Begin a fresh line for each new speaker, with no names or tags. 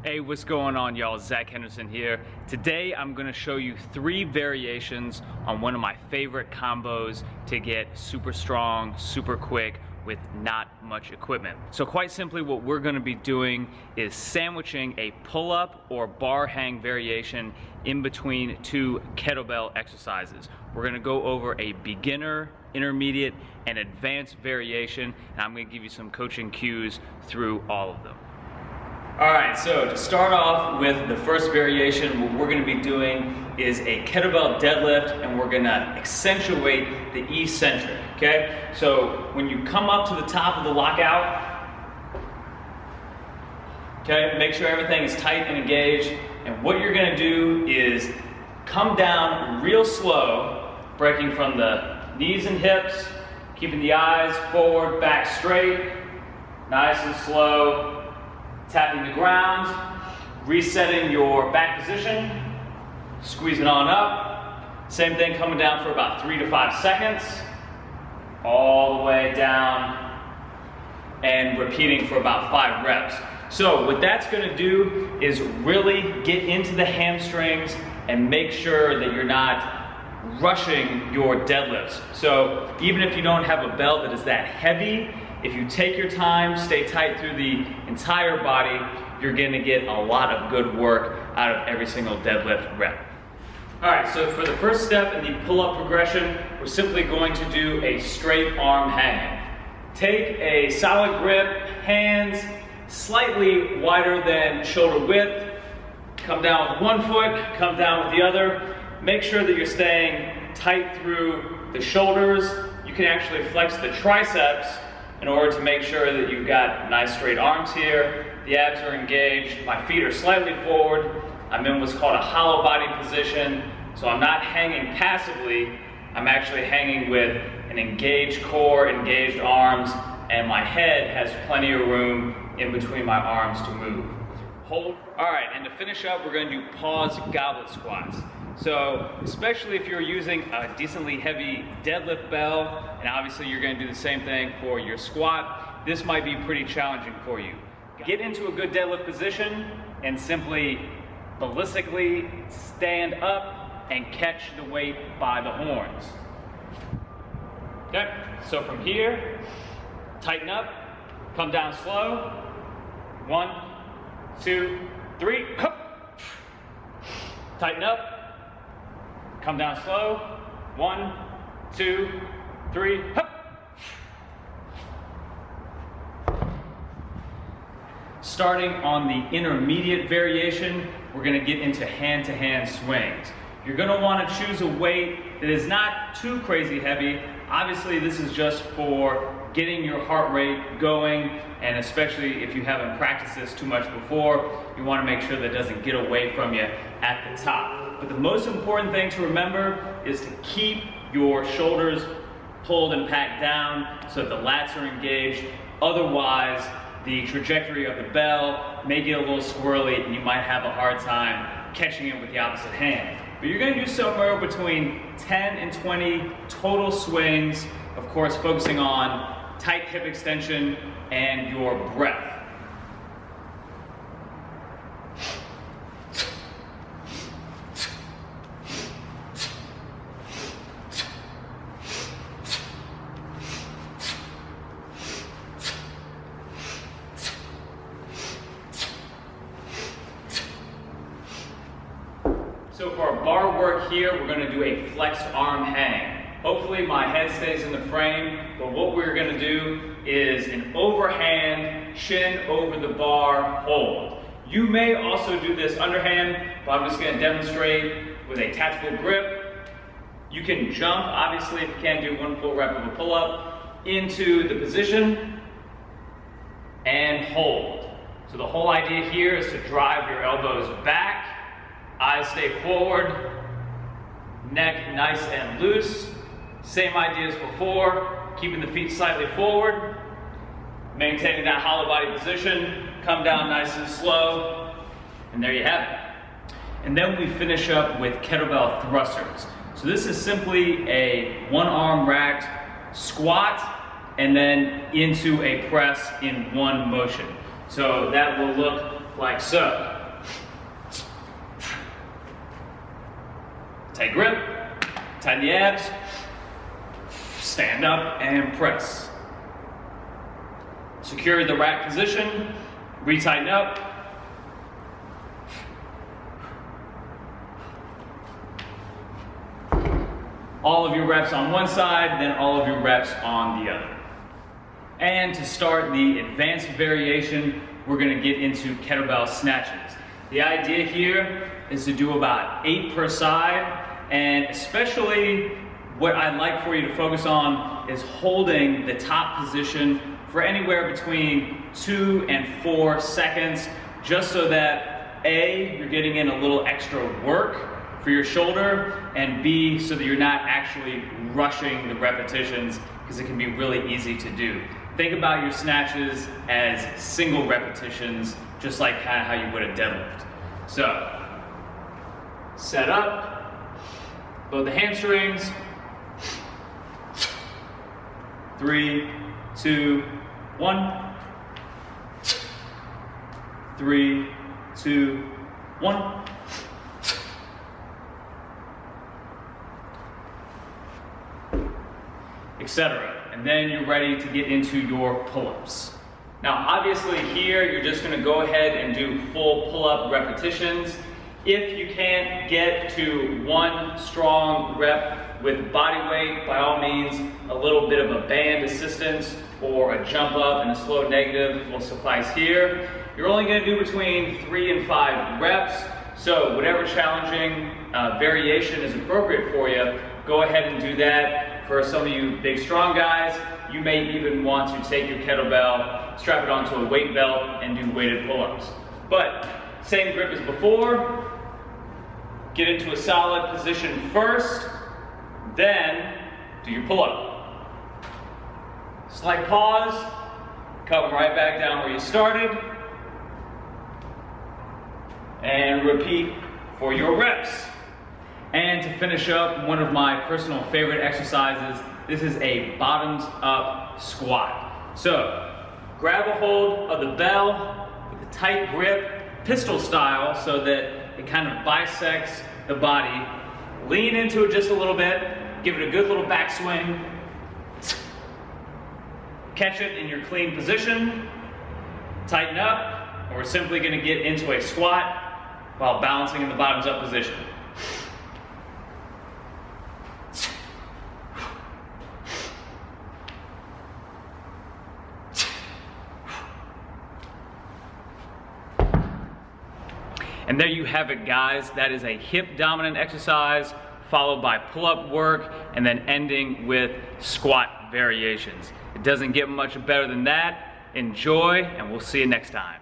Hey, what's going on, y'all? Zach Henderson here. Today I'm going to show you 3 variations on one of my favorite combos to get super strong, super quick with not much equipment. So quite simply what we're going to be doing is sandwiching a pull-up or bar hang variation in between 2 kettlebell exercises. We're going to go over a beginner, intermediate, and advanced variation, and I'm going to give you some coaching cues through all of them. Alright, so to start off with the first variation, what we're going to be doing is a kettlebell deadlift, and we're going to accentuate the eccentric, okay? So when you come up to the top of the lockout, okay, make sure everything is tight and engaged, and what you're going to do is come down real slow, breaking from the knees and hips, keeping the eyes forward, back straight, nice and slow. Tapping the ground, resetting your back position, squeezing on up. Same thing coming down for about 3 to 5 seconds, all the way down, and repeating for about 5 reps. So what that's going to do is really get into the hamstrings and make sure that you're not rushing your deadlifts. So even if you don't have a belt that is that heavy, if you take your time, stay tight through the entire body, you're going to get a lot of good work out of every single deadlift rep. Alright, so for the first step in the pull-up progression, we're simply going to do a straight arm hang. Take a solid grip, hands slightly wider than shoulder width, come down with one foot, come down with the other. Make sure that you're staying tight through the shoulders. You can actually flex the triceps in order to make sure that you've got nice straight arms here. The abs are engaged, my feet are slightly forward. I'm in what's called a hollow body position, so I'm not hanging passively, I'm actually hanging with an engaged core, engaged arms, and my head has plenty of room in between my arms to move. Hold. All right, and to finish up, we're gonna do pause goblet squats. So, especially if you're using a decently heavy deadlift bell, and obviously you're going to do the same thing for your squat, this might be pretty challenging for you. Get into a good deadlift position and simply ballistically stand up and catch the weight by the horns. Okay, so from here, tighten up, come down slow. 1, 2, 3, hup. Tighten up. Come down slow. 1, 2, 3, hup. Starting on the intermediate variation, we're going to get into hand-to-hand swings. You're going to want to choose a weight that is not too crazy heavy. Obviously, this is just for getting your heart rate going, and especially if you haven't practiced this too much before, you want to make sure that it doesn't get away from you at the top. But the most important thing to remember is to keep your shoulders pulled and packed down so that the lats are engaged. Otherwise, the trajectory of the bell may get a little squirrely and you might have a hard time catching it with the opposite hand. But you're going to do somewhere between 10 and 20 total swings, of course focusing on tight hip extension and your breath. So for our bar work here, we're going to do a flexed arm hang. Hopefully my head stays in the frame, but what we're going to do is an overhand, chin over the bar hold. You may also do this underhand, but I'm just going to demonstrate with a tactical grip. You can jump, obviously, if you can't do 1 full rep of a pull-up, into the position and hold. So the whole idea here is to drive your elbows back, eyes stay forward, neck nice and loose. Same idea as before, keeping the feet slightly forward, maintaining that hollow body position, come down nice and slow, and there you have it. And then we finish up with kettlebell thrusters. So this is simply a 1-arm racked squat and then into a press in one motion. So that will look like so. Tight grip, tighten the abs, stand up and press. Secure the rack position, retighten up. All of your reps on one side, then all of your reps on the other. And to start the advanced variation, we're gonna get into kettlebell snatches. The idea here is to do about 8 per side, and especially what I'd like for you to focus on is holding the top position for anywhere between 2 and 4 seconds, just so that A, you're getting in a little extra work for your shoulder, and B, so that you're not actually rushing the repetitions, because it can be really easy to do. Think about your snatches as single repetitions, just like kind of how you would a deadlift. So, set up, load the hamstrings. 3, 2, 1. 3, 2, 1. Etc. And then you're ready to get into your pull-ups. Now obviously here you're just going to go ahead and do full pull-up repetitions. If you can't get to 1 strong rep with body weight, by all means a little bit of a band assistance or a jump up and a slow negative will suffice here. You're only going to do between 3 and 5 reps, so whatever challenging variation is appropriate for you, go ahead and do that. For some of you big strong guys, you may even want to take your kettlebell, strap it onto a weight belt, and do weighted pull-ups. But same grip as before. Get into a solid position first, then do your pull-up. Slight pause, come right back down where you started, and repeat for your reps. And to finish up, one of my personal favorite exercises, this is a bottoms up squat. So, grab a hold of the bell with a tight grip, pistol style, so that it kind of bisects the body. Lean into it just a little bit, give it a good little backswing. Catch it in your clean position, tighten up, and we're simply gonna get into a squat while balancing in the bottoms up position. And there you have it, guys. That is a hip dominant exercise followed by pull-up work and then ending with squat variations. It doesn't get much better than that. Enjoy, and we'll see you next time.